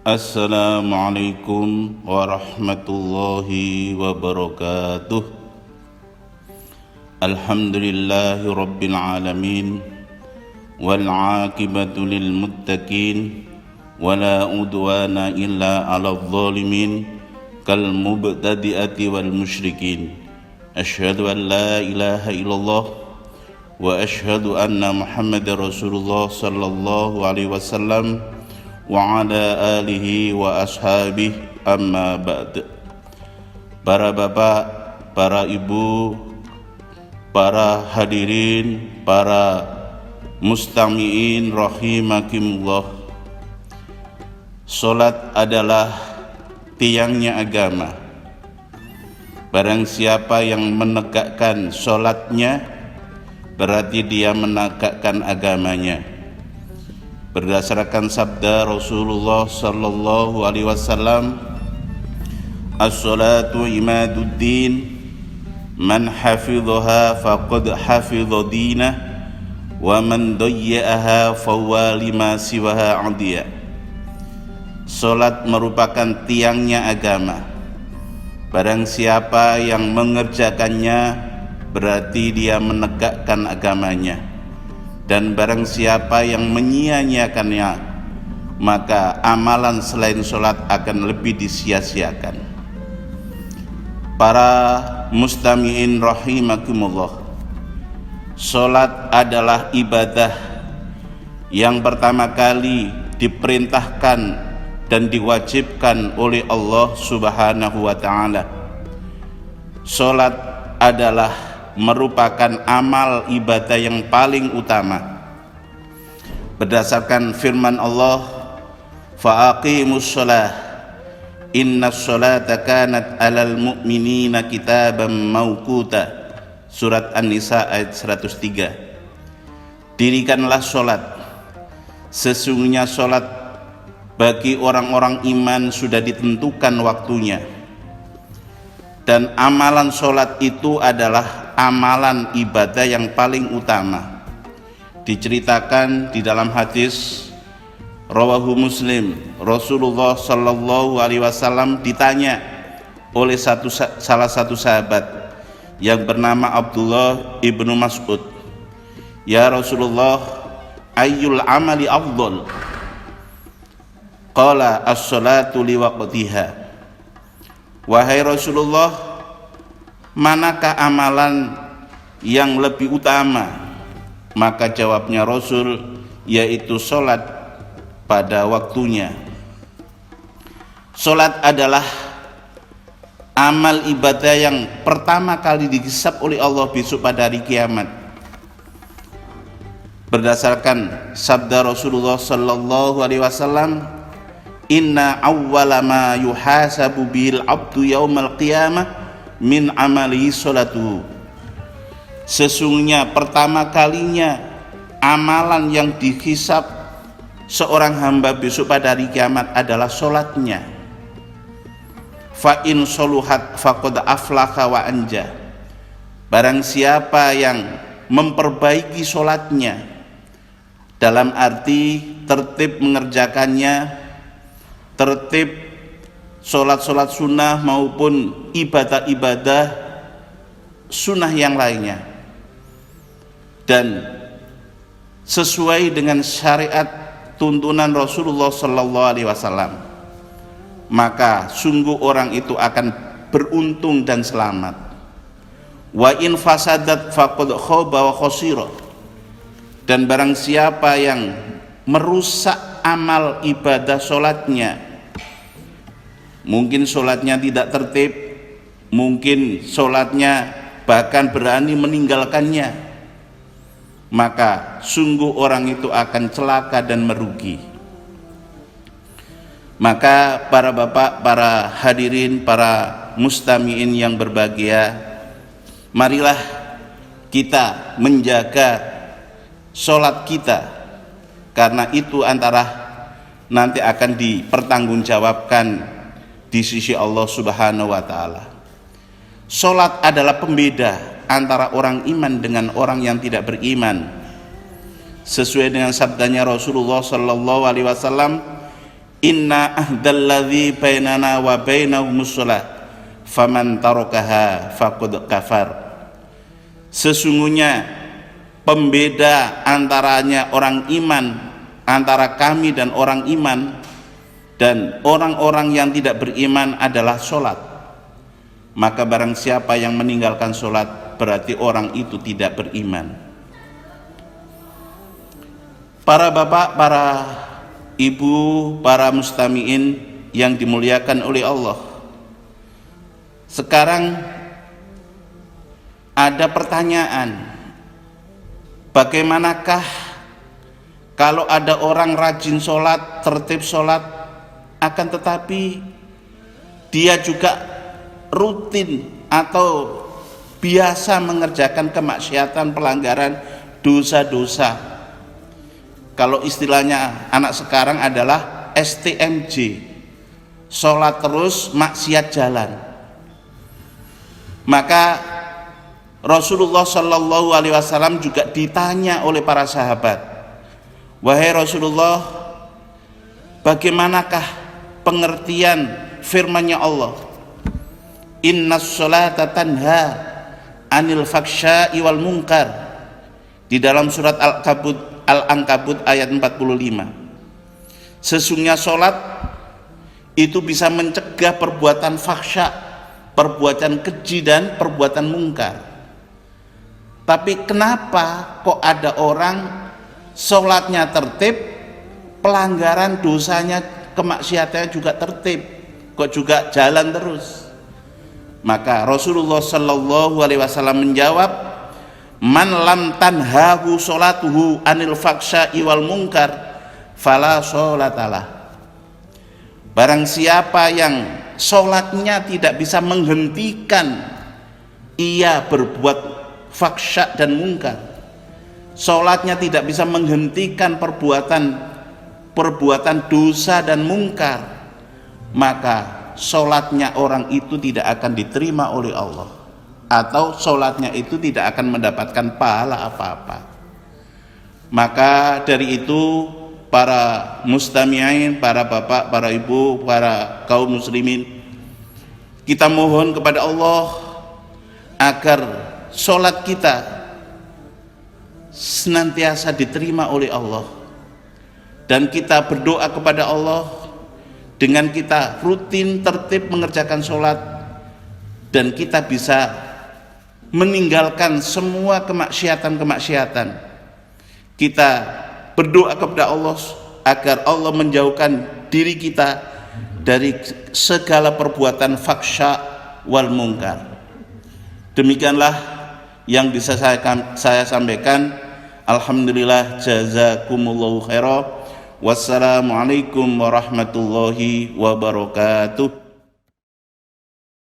Assalamualaikum warahmatullahi wabarakatuh. Alhamdulillahi rabbil alamin, wal aqibatu lil muttaqin, wala udwana illa 'alal zalimin, kal mubtadi'ati wal musyrikin. Asyhadu an la ilaha illallah wa asyhadu anna Muhammadar Rasulullah sallallahu alaihi wasallam wa ala alihi wa ashabihi, amma ba'd. Para bapak, para ibu, para hadirin, para mustami'in rahimakumullah. Salat adalah tiangnya agama. Barang siapa yang menegakkan salatnya, berarti dia menegakkan agamanya. Berdasarkan sabda Rasulullah sallallahu alaihi wasallam, as-salatu imaduddin, man hafidhaha faqad hafidha dinah, wa man dayya'aha fahuwa lima siwaha adiya. Salat merupakan tiangnya agama. Barang siapa yang mengerjakannya, berarti dia menegakkan agamanya. Dan barang siapa yang menyia-nyiakannya, maka amalan selain sholat akan lebih disia-siakan. Para mustami'in rahimakumullah, sholat adalah ibadah yang pertama kali diperintahkan dan diwajibkan oleh Allah Subhanahu wa ta'ala. Sholat adalah merupakan amal ibadah yang paling utama. Berdasarkan firman Allah, fa'aqimus shalah innas sholata kanat alal mu'minina kitaban mawquta. Surat An-Nisa ayat 103. Dirikanlah sholat, sesungguhnya sholat bagi orang-orang iman sudah ditentukan waktunya. Dan amalan sholat itu adalah amalan ibadah yang paling utama. Diceritakan di dalam hadis rawahu Muslim, Rasulullah sallallahu alaihi wasallam ditanya oleh salah satu sahabat yang bernama Abdullah ibnu Mas'ud, "Ya Rasulullah, ayyul amali afdal?" Qala as-salatu liwaqtiha. Wahai Rasulullah, manakah amalan yang lebih utama? Maka jawabnya Rasul, yaitu sholat pada waktunya. Sholat adalah amal ibadah yang pertama kali dihisab oleh Allah besok pada hari kiamat. Berdasarkan sabda Rasulullah sallallahu alaihi wasallam, inna awwala ma yuhasabu bil abdu yaumal qiyamah min amali sholatuhu. Sesungguhnya pertama kalinya amalan yang dihisab seorang hamba besok pada hari kiamat adalah sholatnya. Fa in soluhat faqad aflaha wa anja. Barang siapa yang memperbaiki sholatnya, dalam arti tertib mengerjakannya, tertib sholat-sholat sunnah maupun ibadah-ibadah sunnah yang lainnya, dan sesuai dengan syariat tuntunan Rasulullah sallallahu alaihi wasallam, maka sungguh orang itu akan beruntung dan selamat. Wa in fasadat faqad khaba wa khasira. Dan barang siapa yang merusak amal ibadah sholatnya, mungkin sholatnya tidak tertib, mungkin sholatnya bahkan berani meninggalkannya, maka sungguh orang itu akan celaka dan merugi. Maka para bapak, para hadirin, para mustami'in yang berbahagia, marilah kita menjaga sholat kita, karena itu antara nanti akan dipertanggungjawabkan di sisi Allah Subhanahu wa ta'ala. Sholat adalah pembeda antara orang iman dengan orang yang tidak beriman. Sesuai dengan sabdanya Rasulullah sallallahu alaihi wasallam, inna ahdalladzi bainana wa bainahumus shalah faman tarakaha faqad kafar. Sesungguhnya pembeda antaranya orang iman, antara kami dan orang iman dan orang-orang yang tidak beriman adalah sholat. Maka barang siapa yang meninggalkan sholat, berarti orang itu tidak beriman. Para bapak, para ibu, para mustami'in yang dimuliakan oleh Allah, sekarang ada pertanyaan, bagaimanakah kalau ada orang rajin sholat, tertib sholat, akan tetapi dia juga rutin atau biasa mengerjakan kemaksiatan, pelanggaran, dosa-dosa. Kalau istilahnya anak sekarang adalah STMJ, sholat terus maksiat jalan. Maka Rasulullah Shallallahu Alaihi Wasallam juga ditanya oleh para sahabat, wahai Rasulullah, bagaimanakah pengertian firman-Nya Allah, innas sholata tanha anil faksya'i wal munkar, di dalam surat Al-Ankabut ayat 45. Sesungguhnya sholat itu bisa mencegah perbuatan faksya, perbuatan keji dan perbuatan mungkar. Tapi kenapa kok ada orang sholatnya tertib, pelanggaran dosanya, kemaksiatannya juga tertib, kok juga jalan terus? Maka Rasulullah Shallallahu Alaihi Wasallam menjawab, man lam tanhahu sholatuhu anil faksya'i wal munkar fala sholatalah. Barang siapa yang sholatnya tidak bisa menghentikan ia berbuat faksya dan mungkar, sholatnya tidak bisa menghentikan perbuatan dosa dan mungkar, maka sholatnya orang itu tidak akan diterima oleh Allah, atau sholatnya itu tidak akan mendapatkan pahala apa-apa. Maka dari itu para mustami'in, para bapak, para ibu, para kaum muslimin, kita mohon kepada Allah agar sholat kita senantiasa diterima oleh Allah, dan kita berdoa kepada Allah dengan kita rutin tertib mengerjakan sholat, dan kita bisa meninggalkan semua kemaksiatan-kemaksiatan. Kita berdoa kepada Allah agar Allah menjauhkan diri kita dari segala perbuatan faksya wal munkar. Demikianlah yang bisa saya sampaikan. Alhamdulillah, jazakumullahu khairan. Wassalamualaikum warahmatullahi wabarakatuh.